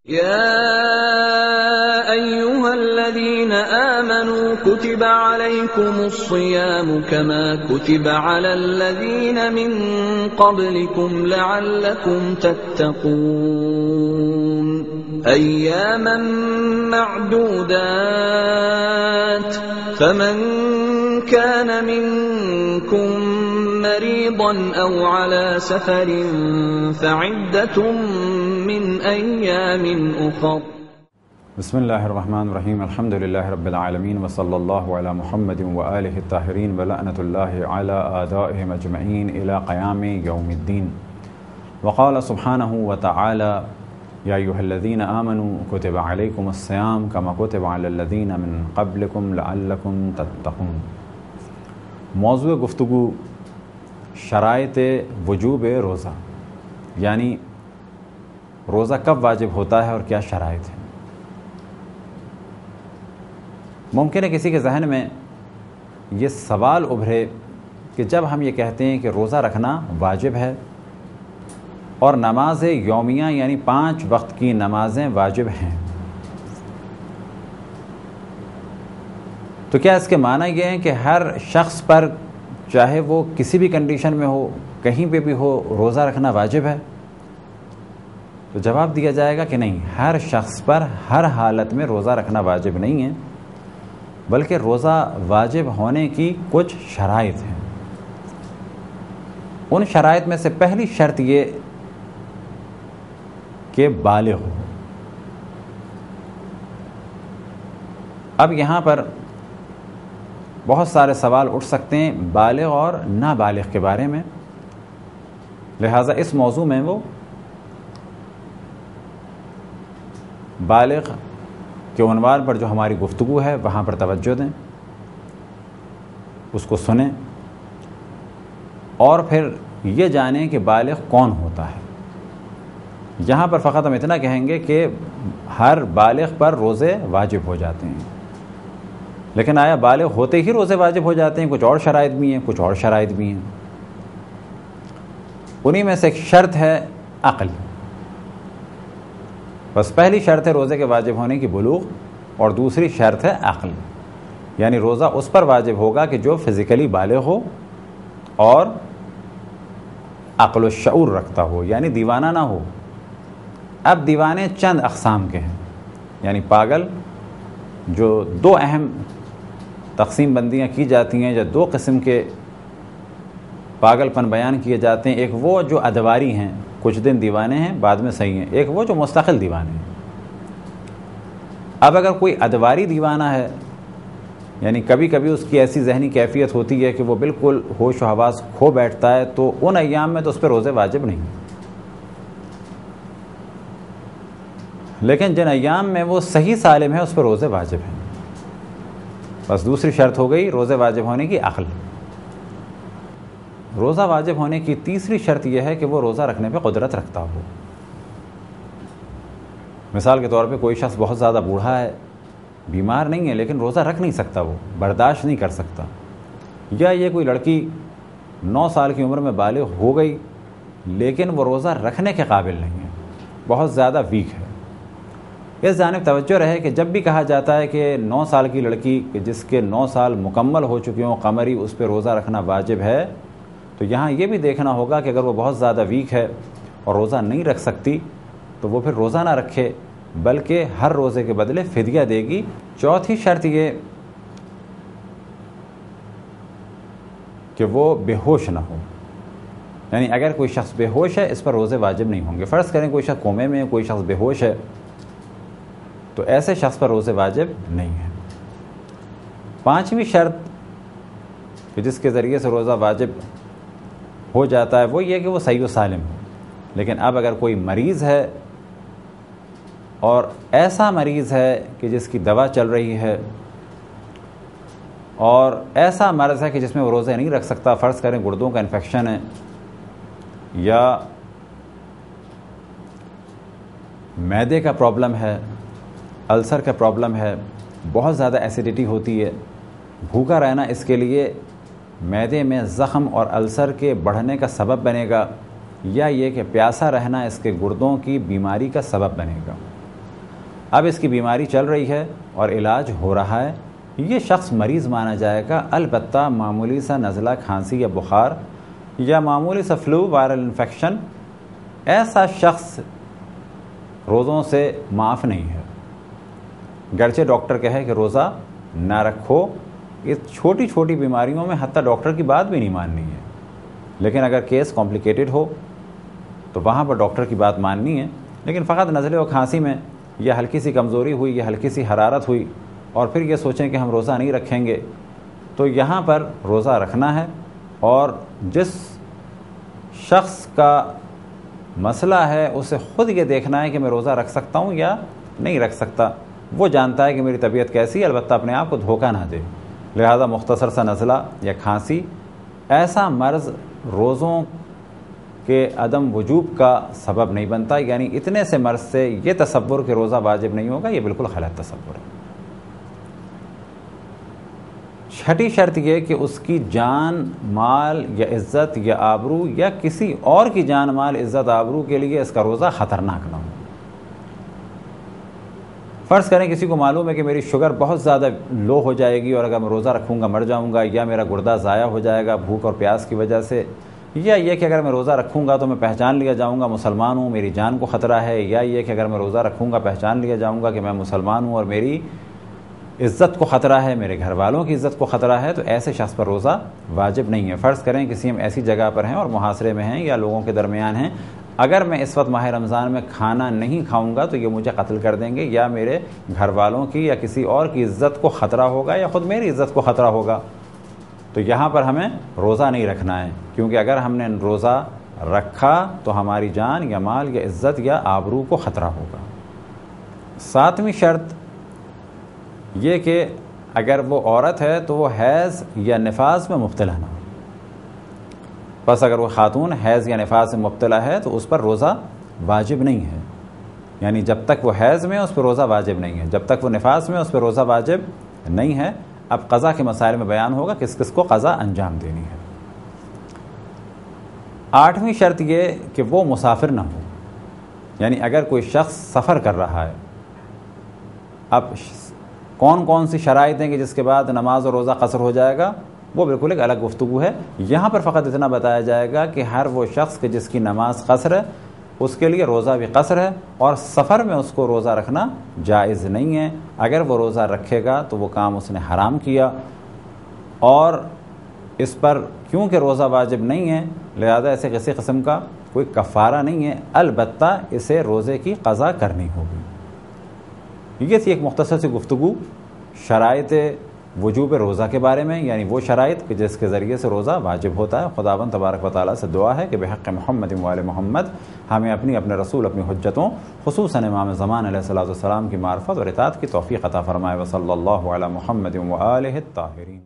يا أيها الذين آمنوا كتب عليكم الصيام كما كتب على الذين من قبلكم لعلكم تتقون أياما معدودات فمن كان منكم مريضا أو على سفر فعدة من أيام أخر بسم الله الرحمن الرحيم الحمد لله رب العالمين وصلى الله على محمد وآله الطاهرين ولعنة الله على أعدائهم أجمعين إلى قيام يوم الدين. وقال سبحانه وتعالى يا أيها الذين آمنوا كتب عليكم الصيام كما كتب على الذين من قبلكم لعلكم تتقون. موضوع گفتگو شرائط وجوب روزہ، یعنی روزہ کب واجب ہوتا ہے اور کیا شرائط ہیں. ممکن ہے کسی کے ذہن میں یہ سوال ابھرے کہ جب ہم یہ کہتے ہیں کہ روزہ رکھنا واجب ہے اور نماز یومیہ یعنی 5 وقت کی نمازیں واجب ہیں، تو کیا اس کے معنی یہ ہیں کہ ہر شخص پر چاہے وہ کسی بھی کنڈیشن میں ہو، کہیں پہ بھی ہو، روزہ رکھنا واجب ہے؟ تو جواب دیا جائے گا کہ نہیں، ہر شخص پر ہر حالت میں روزہ رکھنا واجب نہیں ہے، بلکہ روزہ واجب ہونے کی کچھ شرائط ہیں. ان شرائط میں سے پہلی شرط یہ کہ بالغ ہو. اب یہاں پر بہت سارے سوال اٹھ سکتے ہیں بالغ اور نابالغ کے بارے میں، لہٰذا اس موضوع میں وہ بالغ کے عنوان پر جو ہماری گفتگو ہے وہاں پر توجہ دیں، اس کو سنیں اور پھر یہ جانیں کہ بالغ کون ہوتا ہے. یہاں پر فقط ہم اتنا کہیں گے کہ ہر بالغ پر روزے واجب ہو جاتے ہیں، لیکن آیا بالغ ہوتے ہی روزے واجب ہو جاتے ہیں؟ کچھ اور شرائط بھی ہیں، کچھ اور شرائط بھی ہیں. انہی میں سے ایک شرط ہے عقل. بس پہلی شرط ہے روزے کے واجب ہونے کی بلوغ، اور دوسری شرط ہے عقل، یعنی روزہ اس پر واجب ہوگا کہ جو فزیکلی بالغ ہو اور عقل و شعور رکھتا ہو، یعنی دیوانہ نہ ہو. اب دیوانے چند اقسام کے ہیں، یعنی پاگل، جو 2 اہم تقسیم بندیاں کی جاتی ہیں یا 2 قسم کے پاگل پن بیان کیے جاتے ہیں. ایک وہ جو ادواری ہیں، کچھ دن دیوانے ہیں بعد میں صحیح ہیں. ایک وہ جو مستقل دیوانے ہیں. اب اگر کوئی ادواری دیوانہ ہے، یعنی کبھی کبھی اس کی ایسی ذہنی کیفیت ہوتی ہے کہ وہ بالکل ہوش و حواس کھو بیٹھتا ہے، تو ان ایام میں تو اس پہ روزے واجب نہیں. لیکن جن ایام میں وہ صحیح سالم ہے اس پہ روزے واجب ہیں. بس دوسری شرط ہو گئی روزے واجب ہونے کی عقل. روزہ واجب ہونے کی تیسری شرط یہ ہے کہ وہ روزہ رکھنے پہ قدرت رکھتا ہو. مثال کے طور پہ کوئی شخص بہت زیادہ بوڑھا ہے، بیمار نہیں ہے، لیکن روزہ رکھ نہیں سکتا، وہ برداشت نہیں کر سکتا. یا یہ کوئی لڑکی 9 سال کی عمر میں بالغ ہو گئی لیکن وہ روزہ رکھنے کے قابل نہیں ہے، بہت زیادہ ویک ہے. اس جانب توجہ رہے کہ جب بھی کہا جاتا ہے کہ 9 سال کی لڑکی جس کے 9 سال مکمل ہو چکے ہوں قمری، اس پہ روزہ رکھنا واجب ہے، تو یہاں یہ بھی دیکھنا ہوگا کہ اگر وہ بہت زیادہ ویک ہے اور روزہ نہیں رکھ سکتی تو وہ پھر روزہ نہ رکھے، بلکہ ہر روزے کے بدلے فدیہ دے گی. چوتھی شرط یہ کہ وہ بے ہوش نہ ہو، یعنی اگر کوئی شخص بے ہوش ہے اس پر روزے واجب نہیں ہوں گے. فرض کریں کوئی شخص کومے میں ہے، کوئی شخص بے ہوش ہے، تو ایسے شخص پر روزے واجب نہیں ہیں. 5ویں شرط کہ جس کے ذریعے سے روزہ واجب ہو جاتا ہے وہ یہ کہ وہ صحیح و سالم ہو. لیکن اب اگر کوئی مریض ہے اور ایسا مریض ہے کہ جس کی دوا چل رہی ہے اور ایسا مرض ہے کہ جس میں وہ روزے نہیں رکھ سکتا، فرض کریں گردوں کا انفیکشن ہے یا معدے کا پرابلم ہے، السر کا پرابلم ہے، بہت زیادہ ایسیڈیٹی ہوتی ہے، بھوکا رہنا اس کے لیے معدے میں زخم اور السر کے بڑھنے کا سبب بنے گا، یا یہ کہ پیاسا رہنا اس کے گردوں کی بیماری کا سبب بنے گا. اب اس کی بیماری چل رہی ہے اور علاج ہو رہا ہے، یہ شخص مریض مانا جائے گا۔ البتہ معمولی سا نزلہ، کھانسی یا بخار یا معمولی سا فلو، وائرل انفیکشن، ایسا شخص روزوں سے معاف نہیں ہے، گرچہ ڈاکٹر کہے کہ روزہ نہ رکھو۔ اس چھوٹی چھوٹی بیماریوں میں حتیٰ ڈاکٹر کی بات بھی نہیں ماننی ہے، لیکن اگر کیس کمپلیکیٹڈ ہو تو وہاں پر ڈاکٹر کی بات ماننی ہے۔ لیکن فقط نزلے و کھانسی میں یا ہلکی سی کمزوری ہوئی یا ہلکی سی حرارت ہوئی اور پھر یہ سوچیں کہ ہم روزہ نہیں رکھیں گے، تو یہاں پر روزہ رکھنا ہے۔ اور جس شخص کا مسئلہ ہے اسے خود یہ دیکھنا ہے کہ میں روزہ رکھ سکتا ہوں یا نہیں رکھ سکتا، وہ جانتا ہے کہ میری طبیعت کیسی ہے، البتہ اپنے آپ کو دھوکہ نہ دے۔ لہذا مختصر سا نزلہ یا کھانسی ایسا مرض روزوں کے عدم وجوب کا سبب نہیں بنتا، یعنی اتنے سے مرض سے یہ تصور کہ روزہ واجب نہیں ہوگا، یہ بالکل غلط تصور ہے۔ چھٹی شرط یہ کہ اس کی جان، مال یا عزت یا آبرو یا کسی اور کی جان، مال، عزت، آبرو کے لیے اس کا روزہ خطرناک نہ ہو۔ فرض کریں کسی کو معلوم ہے کہ میری شوگر بہت زیادہ لو ہو جائے گی اور اگر میں روزہ رکھوں گا مر جاؤں گا، یا میرا گردہ ضائع ہو جائے گا بھوک اور پیاس کی وجہ سے، یا یہ کہ اگر میں روزہ رکھوں گا تو میں پہچان لیا جاؤں گا مسلمان ہوں، میری جان کو خطرہ ہے، یا یہ کہ اگر میں روزہ رکھوں گا پہچان لیا جاؤں گا کہ میں مسلمان ہوں اور میری عزت کو خطرہ ہے، میرے گھر والوں کی عزت کو خطرہ ہے، تو ایسے شخص پر روزہ واجب نہیں ہے۔ فرض کریں کسی ہم ایسی جگہ پر ہیں اور محاصرے میں ہیں یا لوگوں کے درمیان ہیں، اگر میں اس وقت ماہ رمضان میں کھانا نہیں کھاؤں گا تو یہ مجھے قتل کر دیں گے، یا میرے گھر والوں کی یا کسی اور کی عزت کو خطرہ ہوگا یا خود میری عزت کو خطرہ ہوگا، تو یہاں پر ہمیں روزہ نہیں رکھنا ہے، کیونکہ اگر ہم نے روزہ رکھا تو ہماری جان یا مال یا عزت یا آبرو کو خطرہ ہوگا۔ ساتویں شرط یہ کہ اگر وہ عورت ہے تو وہ حیض یا نفاس میں مبتلا نہ ہو۔ بس اگر وہ خاتون حیض یا نفاس میں مبتلا ہے تو اس پر روزہ واجب نہیں ہے، یعنی جب تک وہ حیض میں اس پر روزہ واجب نہیں ہے، جب تک وہ نفاس میں اس پر روزہ واجب نہیں ہے۔ اب قضا کے مسائل میں بیان ہوگا کس کس کو قضا انجام دینی ہے۔ آٹھویں شرط یہ کہ وہ مسافر نہ ہو، یعنی اگر کوئی شخص سفر کر رہا ہے، اب کون کون سی شرائط ہیں کہ جس کے بعد نماز اور روزہ قصر ہو جائے گا، وہ بالکل ایک الگ گفتگو ہے۔ یہاں پر فقط اتنا بتایا جائے گا کہ ہر وہ شخص کہ جس کی نماز قصر ہے اس کے لیے روزہ بھی قصر ہے، اور سفر میں اس کو روزہ رکھنا جائز نہیں ہے۔ اگر وہ روزہ رکھے گا تو وہ کام اس نے حرام کیا، اور اس پر کیونکہ روزہ واجب نہیں ہے لہذا اسے کسی قسم کا کوئی کفارہ نہیں ہے، البتہ اسے روزے کی قضا کرنی ہوگی۔ یہ تھی ایک مختصر سی گفتگو شرائط وجوب روزہ کے بارے میں، یعنی وہ شرائط کہ جس کے ذریعے سے روزہ واجب ہوتا ہے۔ خداوند تبارک و تعالیٰ سے دعا ہے کہ بحق محمد و آل محمد ہمیں اپنے رسول، اپنی حجتوں، خصوصاً امام زمان علیہ الصلوۃ والسلام کی معرفت اور اطاعت کی توفیق عطا فرمائے۔ وصلی اللہ علی محمد و آلہ الطاہرین۔